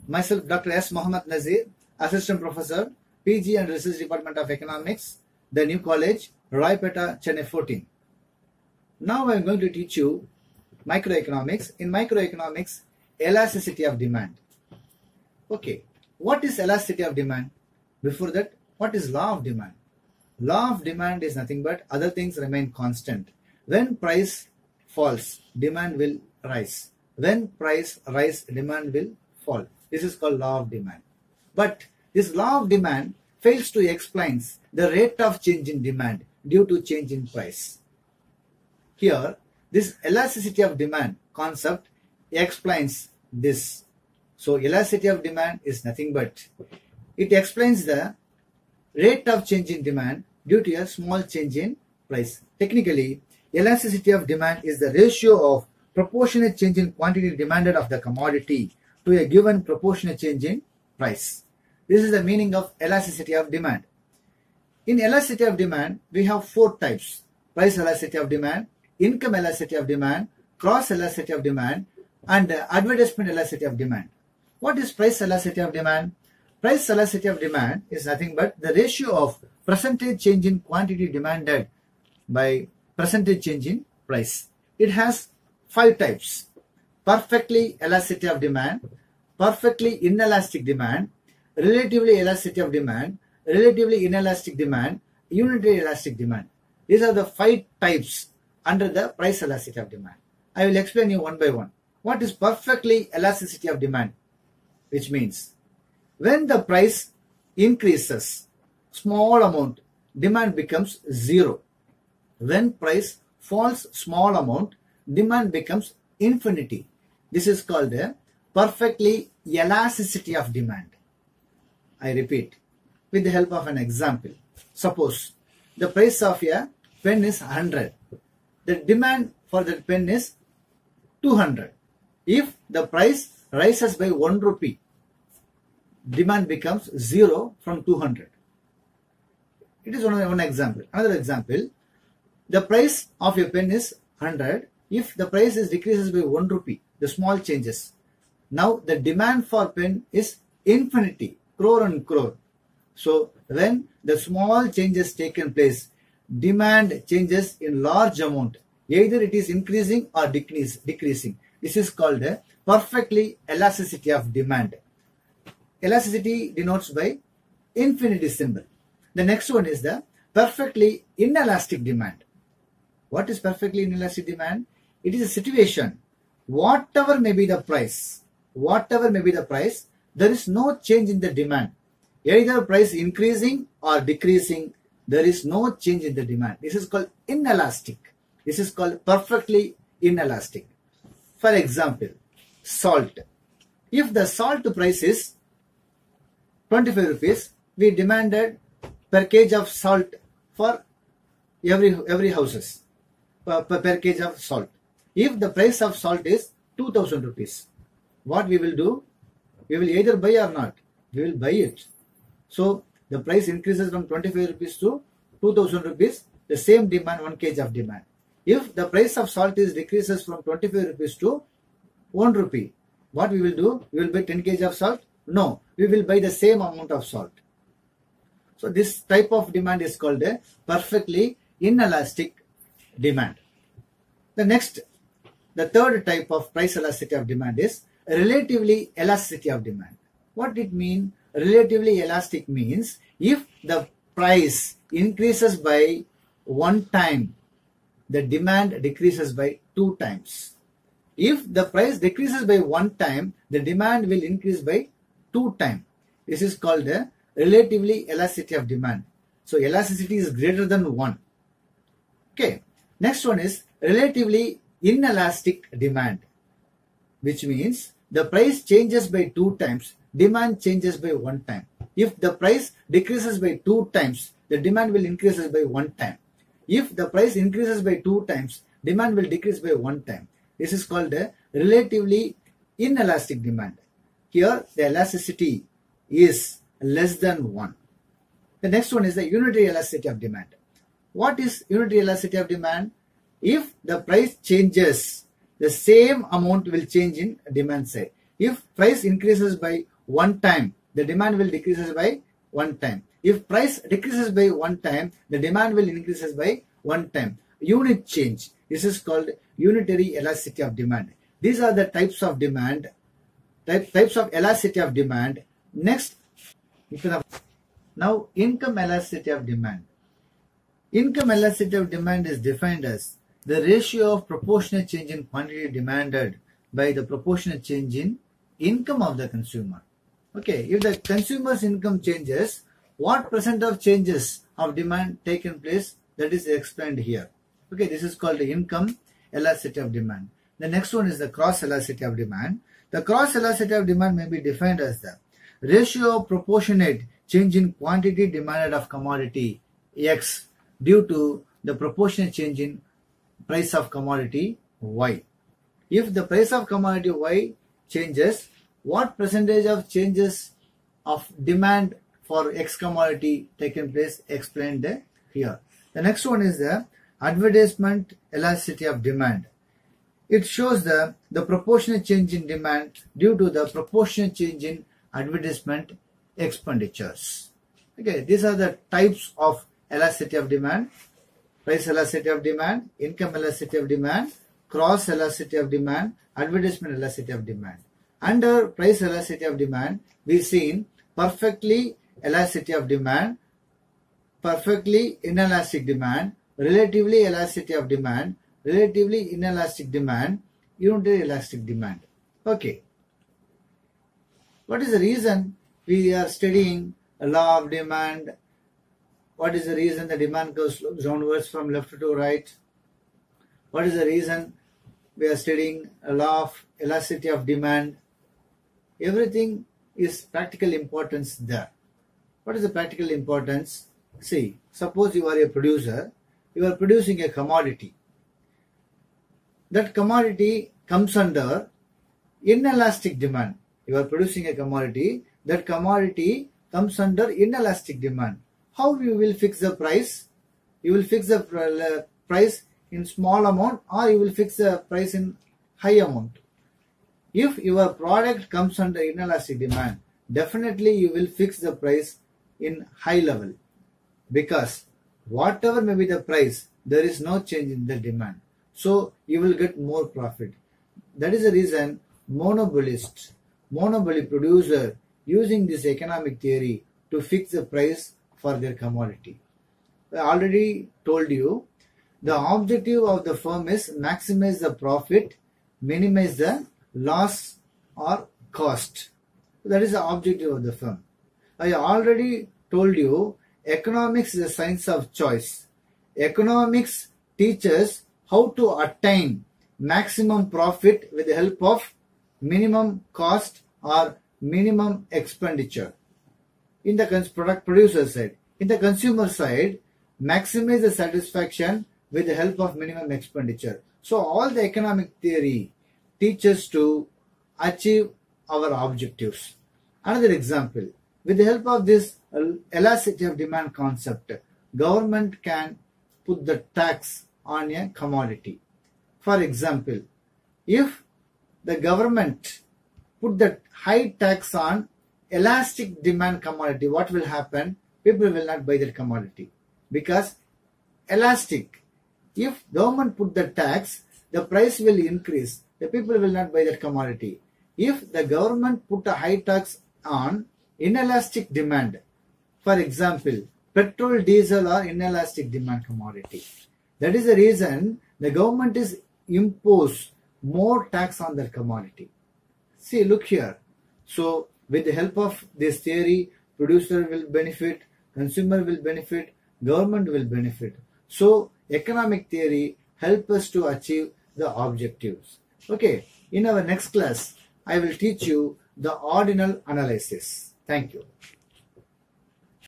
Myself, Dr. S. Mohammad Nazir, Assistant Professor, PG and Research Department of Economics, the New College, Roypeta, Chennai 14. Now I am going to teach you microeconomics. In microeconomics, elasticity of demand. Okay, what is elasticity of demand? Before that, what is law of demand? Law of demand is nothing but other things remain constant. When price falls, demand will rise. When price rise, demand will fall. This is called law of demand. But this law of demand fails to explain the rate of change in demand due to change in price. Here, this elasticity of demand concept explains this. So, elasticity of demand is nothing but it explains the rate of change in demand due to a small change in price. Technically, elasticity of demand is the ratio of proportionate change in quantity demanded of the commodity to a given proportionate change in price. This is the meaning of elasticity of demand. In elasticity of demand, we have four types: price elasticity of demand, income elasticity of demand, cross elasticity of demand, and advertisement elasticity of demand. What is price elasticity of demand? Price elasticity of demand is nothing but the ratio of percentage change in quantity demanded by percentage change in price. It has five types: perfectly elasticity of demand, perfectly inelastic demand, relatively elasticity of demand, relatively inelastic demand, unitary elastic demand. These are the five types under the price elasticity of demand. I will explain you one by one. What is perfectly elasticity of demand? Which means when the price increases small amount, demand becomes zero. When price falls small amount, demand becomes infinity. This is called a perfectly elasticity of demand. I repeat with the help of an example. Suppose the price of a pen is 100. The demand for that pen is 200. If the price rises by 1 rupee, demand becomes zero from 200. It is one example. Another example, the price of a pen is 100. If the price decreases by 1 rupee, the small changes. Now the demand for pen is infinity, crore and crore. So when the small changes taken place, demand changes in large amount. Either it is increasing or decreasing. This is called a perfectly elasticity of demand. Elasticity denotes by infinity symbol. The next one is the perfectly inelastic demand. What is perfectly inelastic demand? It is a situation, whatever may be the price, there is no change in the demand. Either price increasing or decreasing, there is no change in the demand. This is called inelastic. This is called perfectly inelastic. For example, salt. If the salt price is 25 rupees, we demanded per kg of salt for every houses, per kg of salt. If the price of salt is 2000 rupees, what we will do? We will either buy or not. We will buy it. So the price increases from 25 rupees to 2000 rupees, the same demand, 1 kg of demand. If the price of salt decreases from 25 rupees to 1 rupee, what we will do? We will buy 10 kg of salt? No, we will buy the same amount of salt. So this type of demand is called a perfectly inelastic demand. The third type of price elasticity of demand is relatively elasticity of demand. What it means? Relatively elastic means if the price increases by 1 time, the demand decreases by 2 times. If the price decreases by 1 time, the demand will increase by 2 times. This is called a relatively elasticity of demand. So elasticity is greater than 1. Okay. Next one is relatively inelastic demand, which means the price changes by 2 times, demand changes by 1 time. If the price decreases by 2 times, the demand will increase by 1 time. If the price increases by 2 times, demand will decrease by 1 time. This is called a relatively inelastic demand. Here the elasticity is less than 1. The next one is the unitary elasticity of demand. What is unitary elasticity of demand? If the price changes, the same amount will change in demand side. If price increases by one time, the demand will decreases by one time. If price decreases by one time, the demand will increases by one time. Unit change. This is called unitary elasticity of demand. These are the types of demand, types of elasticity of demand. Next, now income elasticity of demand. Income elasticity of demand is defined as the ratio of proportionate change in quantity demanded by the proportionate change in income of the consumer. Okay, if the consumer's income changes, what percent of changes of demand taken place, that is explained here. Okay, this is called the income elasticity of demand. The next one is the cross elasticity of demand. The cross elasticity of demand may be defined as the ratio of proportionate change in quantity demanded of commodity X due to the proportionate change in price of commodity Y. If the price of commodity Y changes, what percentage of changes of demand for X commodity taken place explained here. The next one is the advertisement elasticity of demand. It shows the proportionate change in demand due to the proportionate change in advertisement expenditures. Okay, these are the types of elasticity of demand: price elasticity of demand, income elasticity of demand, cross elasticity of demand, advertisement elasticity of demand. Under price elasticity of demand, we seen perfectly elasticity of demand, perfectly inelastic demand, relatively elasticity of demand, relatively inelastic demand, unitary elastic demand. Okay. What is the reason we are studying a law of demand? What is the reason the demand goes downwards from left to right? What is the reason we are studying a law of elasticity of demand? Everything is practical importance there. What is the practical importance? See, suppose you are a producer, you are producing a commodity. That commodity comes under inelastic demand. You are producing a commodity, that commodity comes under inelastic demand. How you will fix the price? You will fix the price in small amount, or you will fix the price in high amount. If your product comes under inelastic demand, definitely you will fix the price in high level, because whatever may be the price, there is no change in the demand. So you will get more profit. That is the reason monopoly producer using this economic theory to fix the price for their commodity. I already told you the objective of the firm is maximize the profit, minimize the loss or cost. That is the objective of the firm. I already told you economics is a science of choice. Economics teaches how to attain maximum profit with the help of minimum cost or minimum expenditure. In the product producer side. In the consumer side, maximize the satisfaction with the help of minimum expenditure. So all the economic theory teaches to achieve our objectives. Another example, with the help of this elasticity of demand concept, government can put the tax on a commodity. For example, if the government put the high tax on elastic demand commodity, what will happen? People will not buy that commodity because elastic. If government put the tax, the price will increase. The people will not buy that commodity. If the government put a high tax on inelastic demand, for example, petrol, diesel are inelastic demand commodity. That is the reason the government is impose more tax on that commodity. See, look here. So, with the help of this theory, producer will benefit, consumer will benefit, government will benefit. So, economic theory helps us to achieve the objectives. Okay, in our next class, I will teach you the ordinal analysis. Thank you.